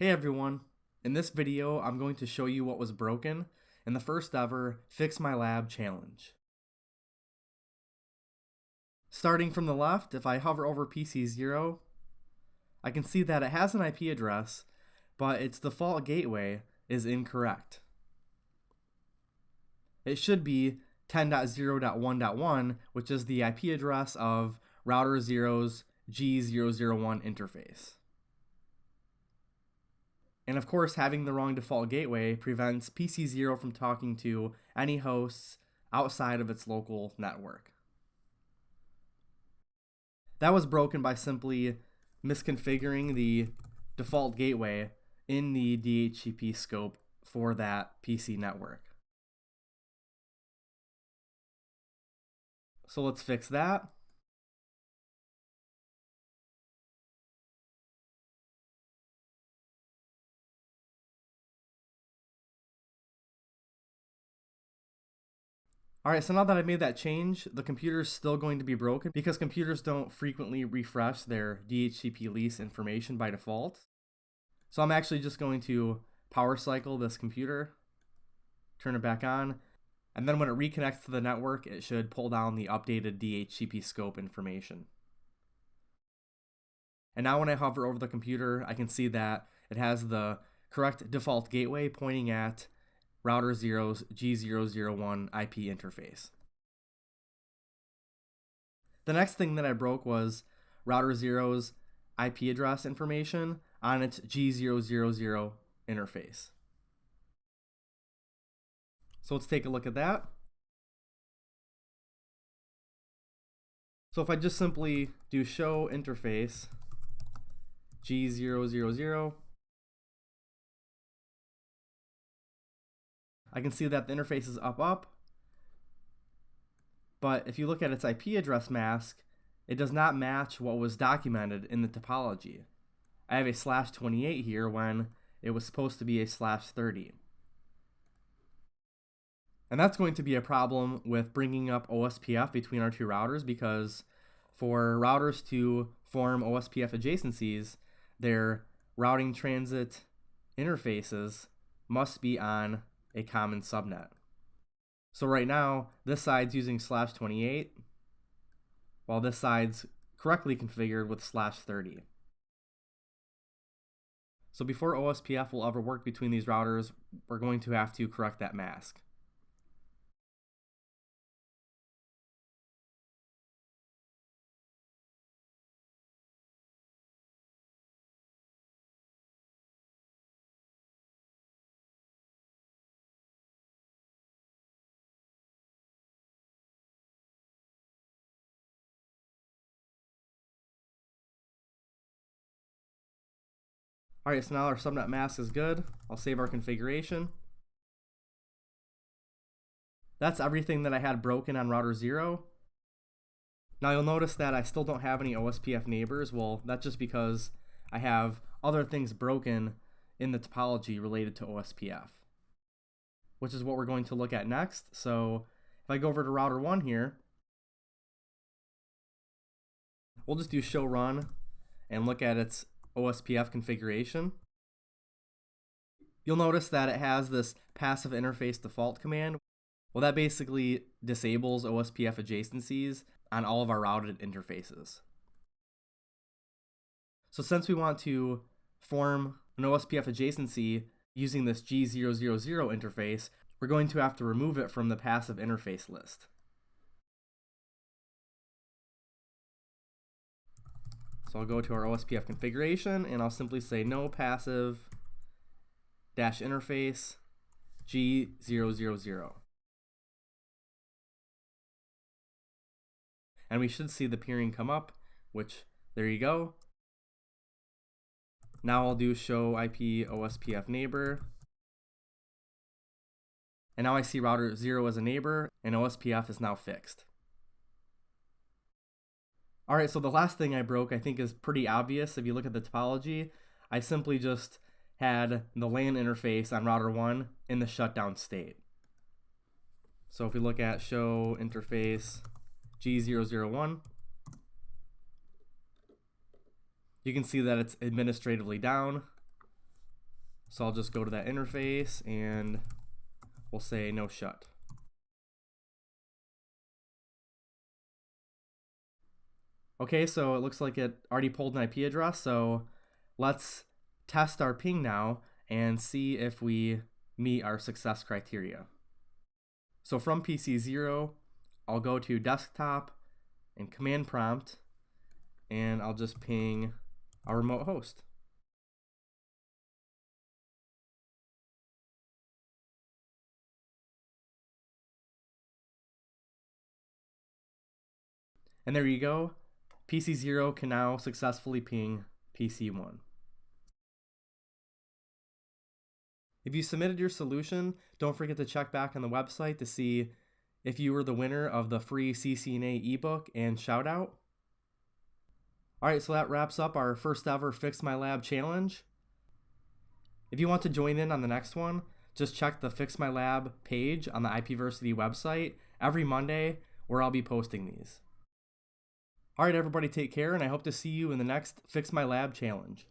Hey everyone, in this video I'm going to show you what was broken in the first ever Fix My Lab challenge. Starting from the left, if I hover over PC0, I can see that it has an IP address, but its default gateway is incorrect. It should be 10.0.1.1, which is the IP address of router 0's G001 interface. And of course, having the wrong default gateway prevents PC0 from talking to any hosts outside of its local network. That was broken by simply misconfiguring the default gateway in the DHCP scope for that PC network. So let's fix that. Alright, so now that I made that change, the computer is still going to be broken because computers don't frequently refresh their DHCP lease information by default. So I'm actually just going to power cycle this computer, turn it back on, and then when it reconnects to the network, it should pull down the updated DHCP scope information. And now when I hover over the computer, I can see that it has the correct default gateway pointing at router 0's G001 IP interface. The next thing that I broke was router 0's IP address information on its G000 interface. So let's take a look at that. So if I just simply do show interface G000, I can see that the interface is up, but if you look at its IP address mask, it does not match what was documented in the topology. I have a /28 here when it was supposed to be a /30. And that's going to be a problem with bringing up OSPF between our two routers, because for routers to form OSPF adjacencies, their routing transit interfaces must be on a common subnet. So right now, this side's using /28, while this side's correctly configured with /30. So before OSPF will ever work between these routers, we're going to have to correct that mask. Alright, so now our subnet mask is good. I'll save our configuration. That's everything that I had broken on router 0. Now you'll notice that I still don't have any OSPF neighbors. Well, that's just because I have other things broken in the topology related to OSPF, which is what we're going to look at next. So if I go over to router 1 here, we'll just do show run and look at its OSPF configuration. You'll notice that it has this passive interface default command. Well, that basically disables OSPF adjacencies on all of our routed interfaces. So since we want to form an OSPF adjacency using this G000 interface, we're going to have to remove it from the passive interface list. So I'll go to our OSPF configuration and I'll simply say no passive -interface G000. And we should see the peering come up, which there you go. Now I'll do show IP OSPF neighbor. And now I see router 0 as a neighbor and OSPF is now fixed. Alright, so the last thing I broke I think is pretty obvious. If you look at the topology, I simply just had the LAN interface on router 1 in the shutdown state. So if we look at show interface G001, you can see that it's administratively down. So I'll just go to that interface and we'll say no shut. Okay, so it looks like it already pulled an IP address, so let's test our ping now and see if we meet our success criteria. So from PC0, I'll go to desktop and command prompt, and I'll just ping our remote host. And there you go. PC0 can now successfully ping PC1. If you submitted your solution, don't forget to check back on the website to see if you were the winner of the free CCNA ebook and shoutout. Alright, so that wraps up our first ever Fix My Lab challenge. If you want to join in on the next one, just check the Fix My Lab page on the IPversity website every Monday where I'll be posting these. Alright everybody, take care, and I hope to see you in the next Fix My Lab challenge.